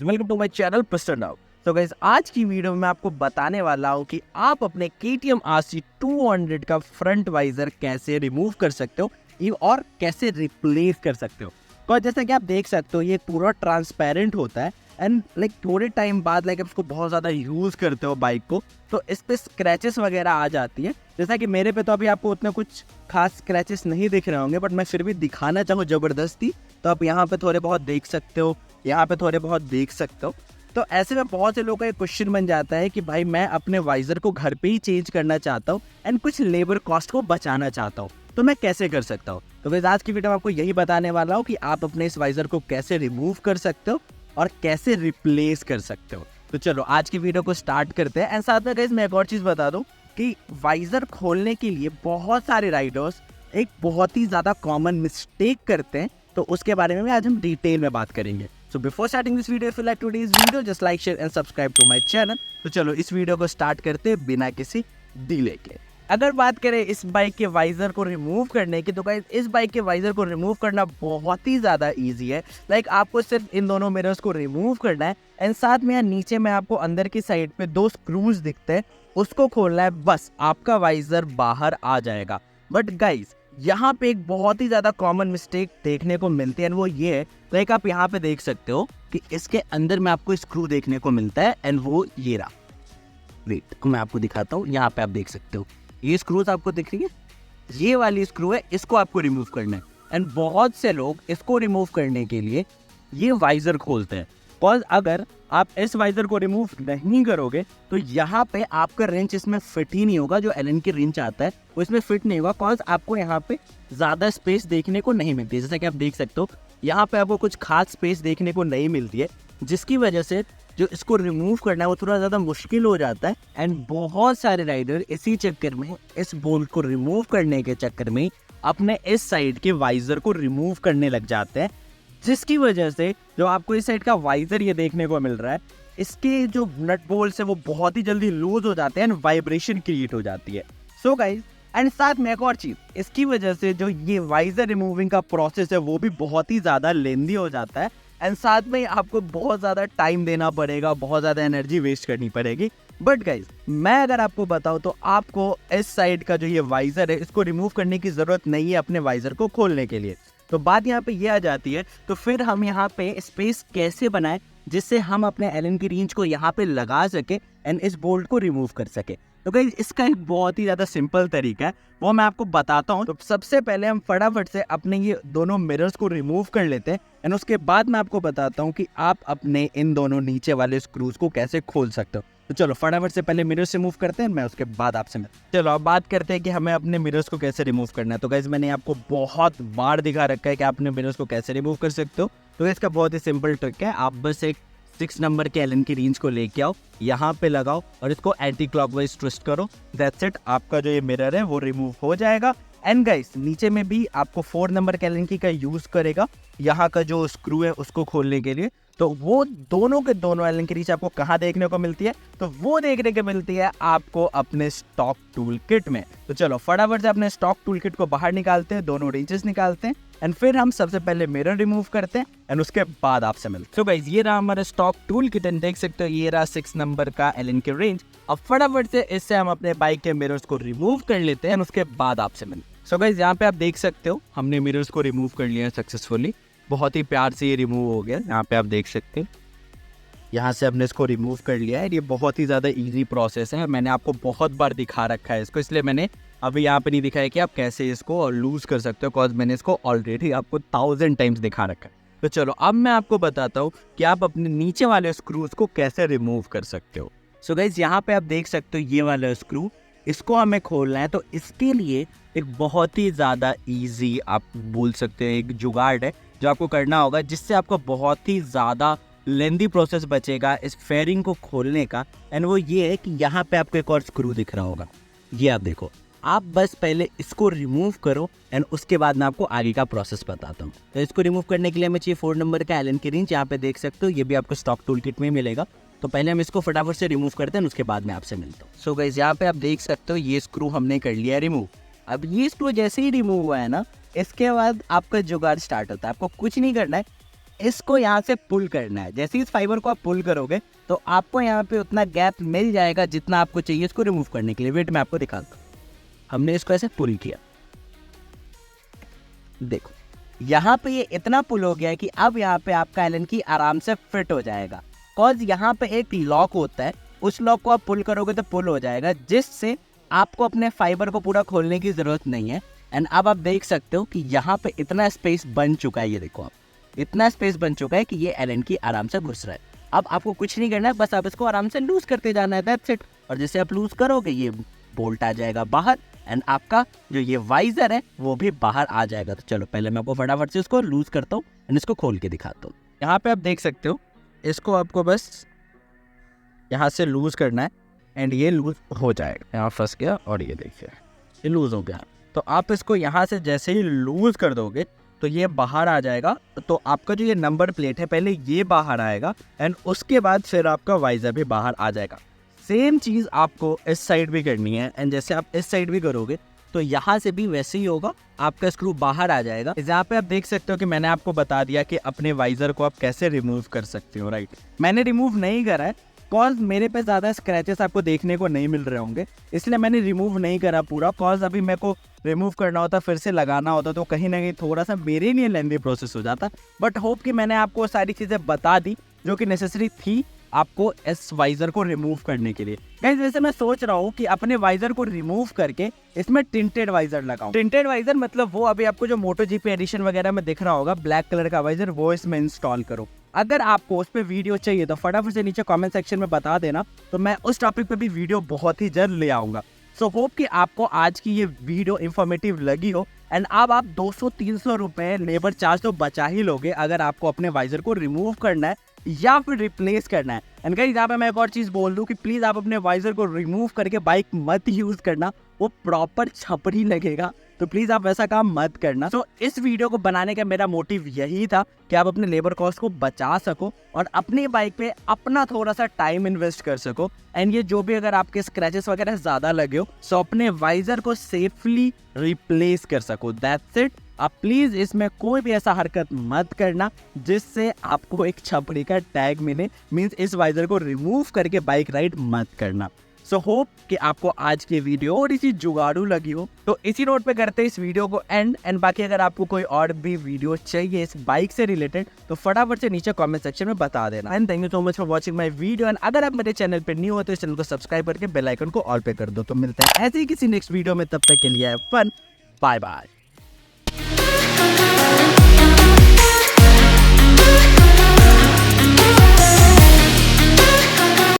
Guys, welcome to my channel Piston now. तो guys, आज की वीडियो में मैं आपको बताने वाला हूँ कि आप अपने KTM RC 200 का फ्रंट वाइजर कैसे रिमूव कर सकते हो और कैसे रिप्लेस कर सकते हो। तो जैसा कि आप देख सकते हो, ये पूरा ट्रांसपेरेंट होता है एंड थोड़े टाइम बाद आप इसको बहुत ज़्यादा यूज़ करते हो बाइक को, तो इस पे स्क्रैचेस वगैरह आ जाती है। जैसा कि मेरे पे तो अभी आपको उतना कुछ खास स्क्रैचेस नहीं दिख रहे होंगे, बट मैं फिर भी दिखाना चाहूँ ज़बरदस्ती। तो आप यहाँ पे थोड़े बहुत देख सकते हो, यहाँ पे थोड़े बहुत देख सकते हो। तो ऐसे में बहुत से लोगों का एक क्वेश्चन बन जाता है कि भाई मैं अपने वाइज़र को घर पे ही चेंज करना चाहता हूँ एंड कुछ लेबर कॉस्ट को बचाना चाहता हूँ, तो मैं कैसे कर सकता हूँ। तो गाइस, आज की वीडियो में आपको यही बताने वाला हूँ कि आप अपने इस वाइज़र को कैसे रिमूव कर सकते हो और कैसे रिप्लेस कर सकते हो। तो चलो आज की वीडियो को स्टार्ट करते हैं। एंड साथ में गाइस मैं एक और चीज़ बता दूँ कि वाइज़र खोलने के लिए बहुत सारे राइडर्स एक बहुत ही ज़्यादा कॉमन मिस्टेक करते हैं, तो उसके बारे में भी आज हम डिटेल में बात करेंगे। So before starting this video, if you like today's video, just like, share and subscribe to my channel. तो चलो इस वीडियो को स्टार्ट करते हैं बिना किसी डिले के। अगर बात करें इस बाइक के वाइजर को रिमूव करने की, तो गाइस इस बाइक के वाइजर को रिमूव करना बहुत ही ज़्यादा इजी है। आपको सिर्फ इन दोनों मिरर्स को रिमूव करना है एंड साथ में यहाँ नीचे में आपको अंदर की साइड पे दो स्क्रूज दिखते हैं, उसको खोलना है, बस आपका वाइजर बाहर आ जाएगा। बट गाइस यहाँ पे एक बहुत ही ज़्यादा कॉमन मिस्टेक देखने को मिलती है, वो ये है, आप यहाँ पे देख सकते हो कि इसके अंदर में आपको स्क्रू देखने को मिलता है एंड वो ये रहा। वेट, मैं आपको दिखाता हूँ। यहाँ पे आप देख सकते हो ये स्क्रूज आपको दिख रही है, ये वाली स्क्रू है, इसको आपको रिमूव करना है। एंड बहुत से लोग इसको रिमूव करने के लिए ये वाइजर खोलते हैं, बिकॉज अगर आप इस वाइजर को रिमूव नहीं करोगे तो यहाँ पे आपका रेंच इसमें फिट ही नहीं होगा। जो एलन की रेंच आता है वो इसमें फिट नहीं होगा, बिकॉज आपको यहाँ पे ज़्यादा स्पेस देखने को नहीं मिलती है। जैसा कि आप देख सकते हो यहाँ पे आपको कुछ खास स्पेस देखने को नहीं मिलती है, जिसकी वजह से जो इसको रिमूव करना है वो थोड़ा ज़्यादा मुश्किल हो जाता है। एंड बहुत सारे राइडर इसी चक्कर में, इस बोल्ट को रिमूव करने के चक्कर में अपने इस साइड के वाइजर को रिमूव करने लग जाते हैं, जिसकी वजह से जो आपको इस साइड का वाइजर ये देखने को मिल रहा है, इसके जो नट बोल्ट्स है वो बहुत ही जल्दी लूज हो जाते हैं एंड वाइब्रेशन क्रिएट हो जाती है। सो गाइस, एंड साथ में एक और चीज़, इसकी वजह से जो ये वाइजर रिमूविंग का प्रोसेस है वो भी बहुत ही ज़्यादा लेंदी हो जाता है एंड साथ में आपको बहुत ज़्यादा टाइम देना पड़ेगा, बहुत ज़्यादा एनर्जी वेस्ट करनी पड़ेगी। बट गाइज मैं अगर आपको बताऊँ तो आपको इस साइड का जो ये वाइजर है इसको रिमूव करने की ज़रूरत नहीं है अपने वाइजर को खोलने के लिए। तो बात यहाँ पे ये आ जाती है, तो फिर हम यहाँ पे स्पेस कैसे बनाएं जिससे हम अपने एलन की रेंज को यहाँ पे लगा सके एंड इस बोल्ट को रिमूव कर सके। तो गाइस इसका एक बहुत ही ज़्यादा सिंपल तरीका है, वो मैं आपको बताता हूँ। तो सबसे पहले हम फटाफट से अपने ये दोनों मिरर्स को रिमूव कर लेते हैं एंड उसके बाद मैं आपको बताता हूँ कि आप अपने इन दोनों नीचे वाले स्क्रूज को कैसे खोल सकते हो। तो चलो फटाफट से पहले मिरर्स रिमूव करते हैं, मैं उसके बाद आपसे चलो अब बात करते हैं कि हमें अपने मिरर्स को कैसे रिमूव करना है। तो गाइस मैंने आपको बहुत बार दिखा रखा है कि आप अपने मिरर्स को कैसे रिमूव कर सकते हो। तो इसका बहुत ही सिंपल ट्रिक है, आप बस एक 6 नंबर के एलन की रेंज को लेके आओ, यहाँ पे लगाओ और इसको एंटी क्लॉकवाइज ट्विस्ट करो। दैट्स इट, आपका जो ये मिरर है वो रिमूव हो जाएगा। एंड गाइस नीचे में भी आपको 4 नंबर के एलन की का यूज़ करेगा यहाँ का जो स्क्रू है उसको खोलने के लिए। तो वो दोनों के दोनों एलन की रेंज आपको कहाँ देखने को मिलती है, तो वो देखने को मिलती है आपको अपने स्टॉक टूल किट में। तो चलो फटाफट से अपने स्टॉक टूल किट को बाहर निकालते हैं, दोनों रेंचेस निकालते हैं एंड फिर हम सबसे पहले मिरर रिमूव करते हैं एंड उसके बाद आपसे मिलते हैं। तो गाइस ये रहा हमारा स्टॉक टूल किट एंड देख सकते हो ये रहा 6 नंबर का एलन की रेंज। अब फटाफट से इससे हम अपने बाइक के मिरर्स को रिमूव कर लेते हैं एंड उसके बाद आपसे मिलते हैं। सो गाइस यहाँ पे आप देख सकते हो हमने मिरर्स को रिमूव कर लिया है सक्सेसफुली, बहुत ही प्यार से ये रिमूव हो गया। यहाँ पे आप देख सकते हैं यहाँ से हमने इसको रिमूव कर लिया है। ये बहुत ही ज़्यादा इजी प्रोसेस है, मैंने आपको बहुत बार दिखा रखा है इसको, इसलिए मैंने अभी यहाँ पे नहीं दिखाया कि आप कैसे इसको लूज़ कर सकते हो, बिकॉज मैंने इसको ऑलरेडी आपको 1000 टाइम्स दिखा रखा है। तो चलो अब मैं आपको बताता हूँ कि आप अपने नीचे वाले स्क्रूज को कैसे रिमूव कर सकते हो। सो गाइस यहाँ पे आप देख सकते हो ये वाला स्क्रू, इसको हमें खोलना है। तो इसके लिए एक बहुत ही ज़्यादा ईजी आप बोल सकते हैं एक जुगाड़ है जो आपको करना होगा, जिससे आपको बहुत ही ज़्यादा लेंदी प्रोसेस बचेगा इस फेयरिंग को खोलने का। एंड वो ये है कि यहाँ पे आपको एक और स्क्रू दिख रहा होगा, ये आप देखो, आप बस पहले इसको रिमूव करो एंड उसके बाद मैं आपको आगे का प्रोसेस बताता हूँ। तो इसको रिमूव करने के लिए हमें चाहिए 4 नंबर का एलन की रेंच, यहाँ पे देख सकते हो ये भी आपको स्टॉक टूल किट में मिलेगा। तो पहले हम इसको फटाफट से रिमूव करते हैं, उसके बाद मैं आपसे मिलता हूँ। सो गाइस यहाँ पे आप देख सकते हो ये स्क्रू हमने कर लिया है रिमूव। अब ये स्क्रू जैसे ही रिमूव हुआ है ना, इसके बाद आपका जुगाड़ स्टार्ट होता है। आपको कुछ नहीं करना है, इसको यहाँ से पुल करना है। जैसे इस फाइबर को आप पुल करोगे तो आपको यहाँ पे उतना गैप मिल जाएगा जितना आपको चाहिए इसको रिमूव करने के लिए। वेट मैं आपको दिखाता हूँ। हमने इसको ऐसे पुल किया, देखो यहाँ पे ये इतना पुल हो गया है कि अब यहाँ पे आपका एलन की आराम से फिट हो जाएगा। कॉज यहाँ पे एक लॉक होता है, उस लॉक को आप पुल करोगे तो पुल हो जाएगा, जिससे आपको अपने फाइबर को पूरा खोलने की ज़रूरत नहीं है। एंड अब आप देख सकते हो कि यहाँ पे इतना स्पेस बन चुका है। ये देखो आप, इतना स्पेस बन चुका है कि ये एलन की आराम से घुस रहा है। अब आपको कुछ नहीं करना है, बस आप इसको आराम से लूज करते जाना है, दैट्स इट। और जैसे आप लूज करोगे ये बोल्ट आ जाएगा बाहर एंड आपका जो ये वाइजर है वो भी बाहर आ जाएगा। तो चलो पहले मैं आपको फटाफट से इसको लूज करता हूँ एंड इसको खोल के दिखाता हूँ। यहाँ पे आप देख सकते हो, इसको आपको बस यहाँ से लूज करना है एंड ये लूज हो जाएगा। यहाँ फंस गया और ये देखिए ये लूज हो गया। तो आप इसको यहाँ से जैसे ही लूज कर दोगे तो ये बाहर आ जाएगा। तो आपका जो ये नंबर प्लेट है पहले ये बाहर आएगा एंड उसके बाद फिर आपका वाइजर भी बाहर आ जाएगा। सेम चीज़ आपको इस साइड भी करनी है एंड जैसे आप इस साइड भी करोगे तो यहाँ से भी वैसे ही होगा, आपका स्क्रू बाहर आ जाएगा। यहाँ पे आप देख सकते हो कि मैंने आपको बता दिया कि अपने वाइजर को आप कैसे रिमूव कर सकते हो, राइट। मैंने रिमूव नहीं करा है कॉज मेरे पे ज़्यादा स्क्रैचेस आपको देखने को नहीं मिल रहे होंगे, इसलिए मैंने रिमूव नहीं करा पूरा। कॉज अभी मेरे को रिमूव करना होता, फिर से लगाना होता, तो कहीं ना कहीं थोड़ा सा मेरे लिए लेंदी प्रोसेस हो जाता। बट होप कि मैंने आपको सारी चीज़ें बता दी जो कि नेसेसरी थी आपको इस वाइजर को रिमूव करने के लिए। गाइस वैसे मैं सोच रहा हूँ कि अपने वाइजर को रिमूव करके इसमें टिंटेड वाइजर लगाऊं। टिंटेड वाइजर मतलब वो अभी आपको जो मोटो जीपी एडिशन वगैरह में दिख रहा होगा ब्लैक कलर का वाइजर, वो इसमें इंस्टॉल करो। अगर आपको उस पर वीडियो चाहिए तो फटाफट से नीचे कमेंट सेक्शन में बता देना, तो मैं उस टॉपिक पे भी वीडियो बहुत ही जल्द ले आऊँगा। सो होप कि आपको आज की ये वीडियो इन्फॉर्मेटिव लगी हो एंड अब आप 200-300 रुपये लेबर चार्ज तो बचा ही लोगे अगर आपको अपने वाइजर को रिमूव करना है या फिर रिप्लेस करना है। एंड गाइस यहाँ पे मैं एक और चीज़ बोल दूँ कि प्लीज़ आप अपने वाइजर को रिमूव करके बाइक मत यूज़ करना, वो प्रॉपर छपरी लगेगा, तो प्लीज़ आप वैसा काम मत करना। तो इस वीडियो को बनाने का मेरा मोटिव यही था कि आप अपने लेबर कॉस्ट को बचा सको और अपनी बाइक पे अपना थोड़ा सा टाइम इन्वेस्ट कर सको। एंड ये जो भी अगर आपके स्क्रैचेस वगैरह ज़्यादा लगे हो सो अपने वाइजर को सेफली रिप्लेस कर सको, दैट्स इट। आप प्लीज़ इसमें कोई भी ऐसा हरकत मत करना जिससे आपको एक छपरी का टैग मिले, मीन्स इस वाइजर को रिमूव करके बाइक राइड मत करना। सो होप कि आपको आज की वीडियो और इसी जुगाड़ू लगी हो। तो इसी नोट पे करते हैं इस वीडियो को एंड बाकी अगर आपको कोई और भी वीडियो चाहिए इस बाइक से रिलेटेड तो फटाफट से नीचे कमेंट सेक्शन में बता देना। And thank you so much for watching my video. And अगर आप मेरे चैनल पे न्यू हो तो इस चैनल को सब्सक्राइब करके बेल आइकन को ऑल पे कर दो। तो मिलते हैं ऐसे ही किसी नेक्स्ट वीडियो में, तब तक के लिए फन, बाय बाय।